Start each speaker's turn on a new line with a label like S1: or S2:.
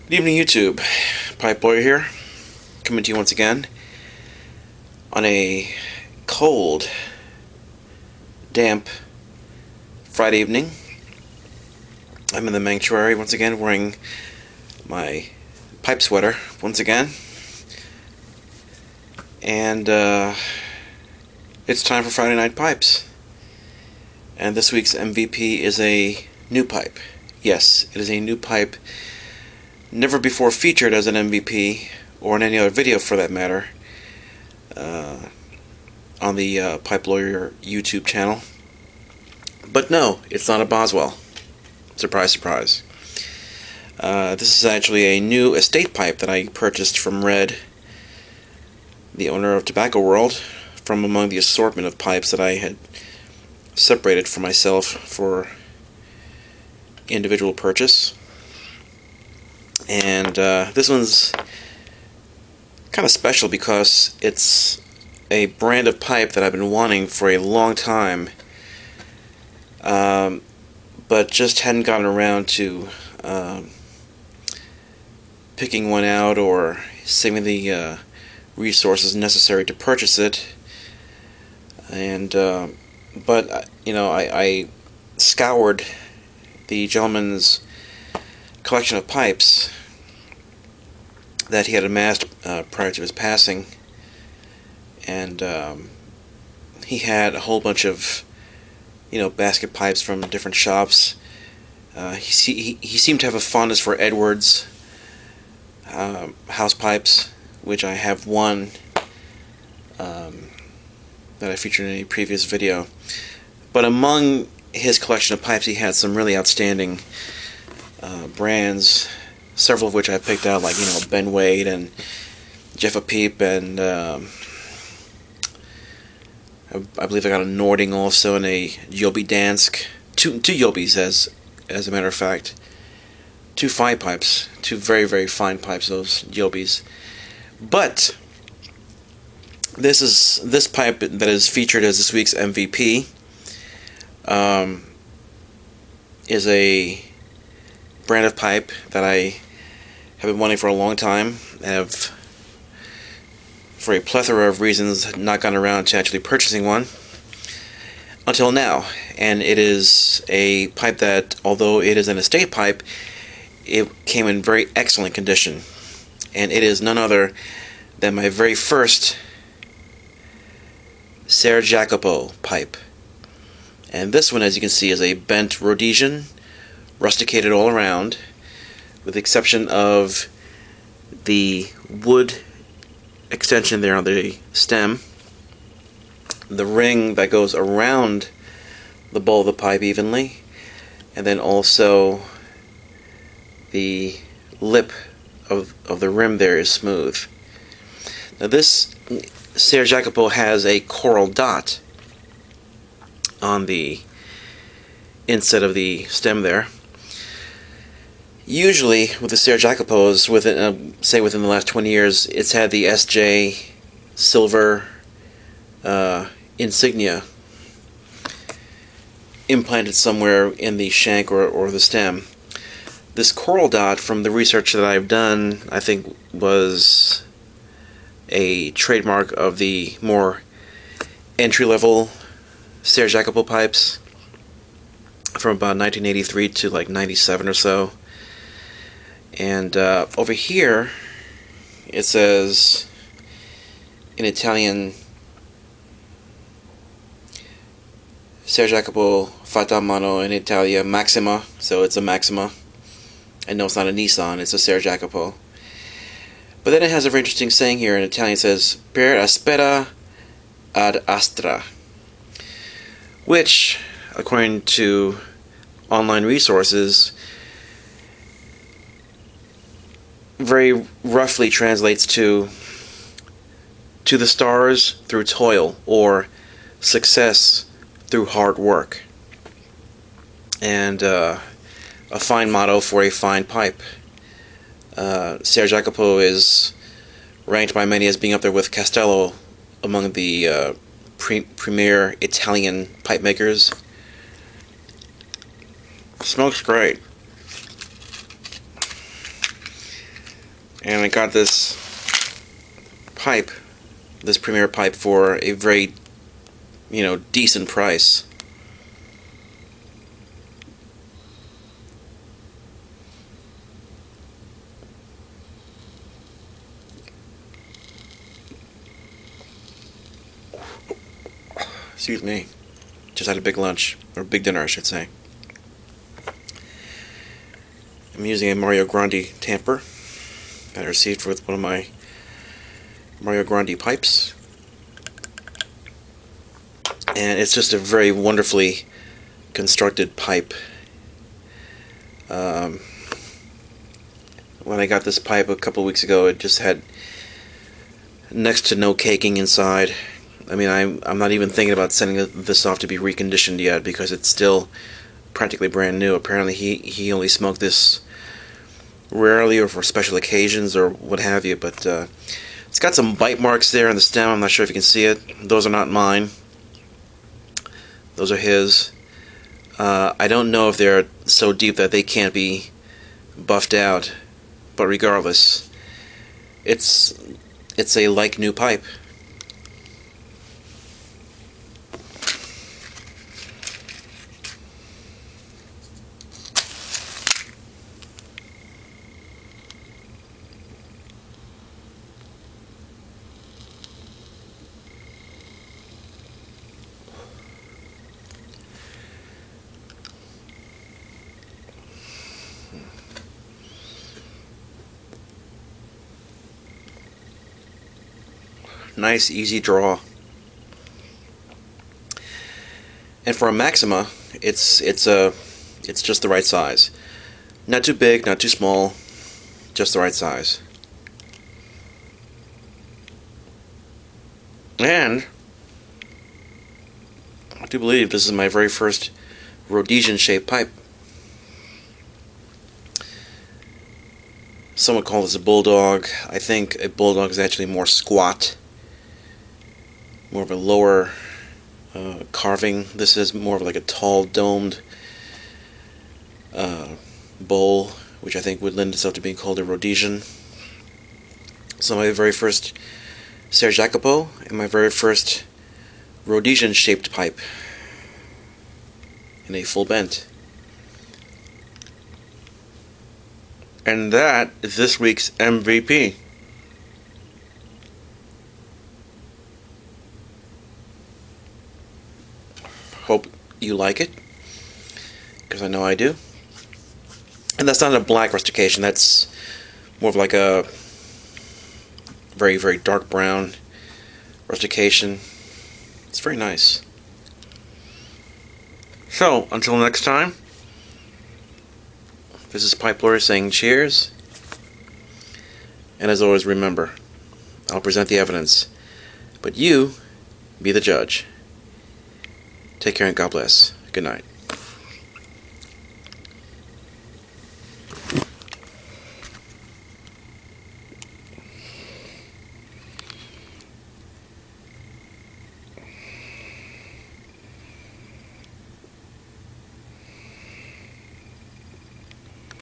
S1: Good evening, YouTube. Pipe Boy here, coming to you once again on a cold, damp Friday evening. I'm in the sanctuary once again, wearing my pipe sweater once again, and it's time for Friday Night Pipes. And this week's MVP is a new pipe. Yes, it is a new pipe, never before featured as an MVP, or in any other video for that matter, on the Pipe Lawyer YouTube channel. But no, it's not a Boswell. Surprise, surprise. This is actually a new estate pipe that I purchased from Red, the owner of Tobacco World, from among the assortment of pipes that I had separated for myself for individual purchase. And this one's kind of special because it's a brand of pipe that I've been wanting for a long time, but just hadn't gotten around to picking one out or saving the resources necessary to purchase it. And but I scoured the gentleman's collection of pipes that he had amassed prior to his passing, and he had a whole bunch of basket pipes from different shops. He seemed to have a fondness for Edwards house pipes, which I have one that I featured in a previous video. But among his collection of pipes, he had some really outstanding brands, several of which I picked out, like Ben Wade and Jeff Peep, and I believe I got a Nording also, and a Joby Dansk, two Jobys as a matter of fact, two fine pipes, two very, very fine pipes, those Jobys. But this pipe that is featured as this week's MVP is a brand of pipe that I have been wanting for a long time, and have, for a plethora of reasons, not gotten around to actually purchasing one until now. And it is a pipe that, although it is an estate pipe, it came in very excellent condition, and it is none other than my very first Ser Jacopo pipe. And this one, as you can see, is a bent Rhodesian, rusticated all around, with the exception of the wood extension there on the stem, the ring that goes around the bowl of the pipe evenly, and then also the lip of the rim there is smooth. Now this Ser Jacopo has a coral dot on the inside of the stem there. Usually with the Ser Jacopos, within the last 20 years, it's had the SJ silver insignia implanted somewhere in the shank or the stem. This coral dot, from the research that I've done, I think was a trademark of the more entry-level Ser Jacopo pipes from about 1983 to like 97 or so. And over here it says in Italian, Ser Jacopo fatta a mano in Italia Maxima, so it's a Maxima. And no, it's not a Nissan, it's a Ser Jacopo. But then it has a very interesting saying here in Italian. It says per aspera ad astra, which, according to online resources, very roughly translates to the stars through toil, or success through hard work. And a fine motto for a fine pipe. Ser Jacopo is ranked by many as being up there with Castello among the premier Italian pipe makers. Smokes great. And I got this pipe, this Premier pipe, for a very, decent price. Excuse me. Just had a big lunch, or big dinner, I should say. I'm using a Mario Grande tamper that I received with one of my Mario Grande pipes. And it's just a very wonderfully constructed pipe. When I got this pipe a couple weeks ago, it just had next to no caking inside. I mean, I'm not even thinking about sending this off to be reconditioned yet, because it's still practically brand new. Apparently he only smoked this rarely or for special occasions or what have you, but it's got some bite marks there on the stem. I'm not sure if you can see it. Those are not mine. Those are his. I don't know if they're so deep that they can't be buffed out, but regardless, it's a like new pipe. Nice, easy draw. And for a Maxima, it's just the right size. Not too big, not too small, just the right size. And I do believe this is my very first Rhodesian-shaped pipe. Some would call this a bulldog. I think a bulldog is actually more squat, more of a lower carving. This is more of like a tall domed bowl, which I think would lend itself to being called a Rhodesian. So my very first Ser Jacopo and my very first Rhodesian shaped pipe in a full bent. And that is this week's MVP. Hope you like it, because I know I do. And that's not a black rustication, that's more of like a very, very dark brown rustication. It's very nice. So, until next time, this is Pipe Lawyer saying cheers. And as always, remember, I'll present the evidence, but you be the judge. Take care and God bless. Good night.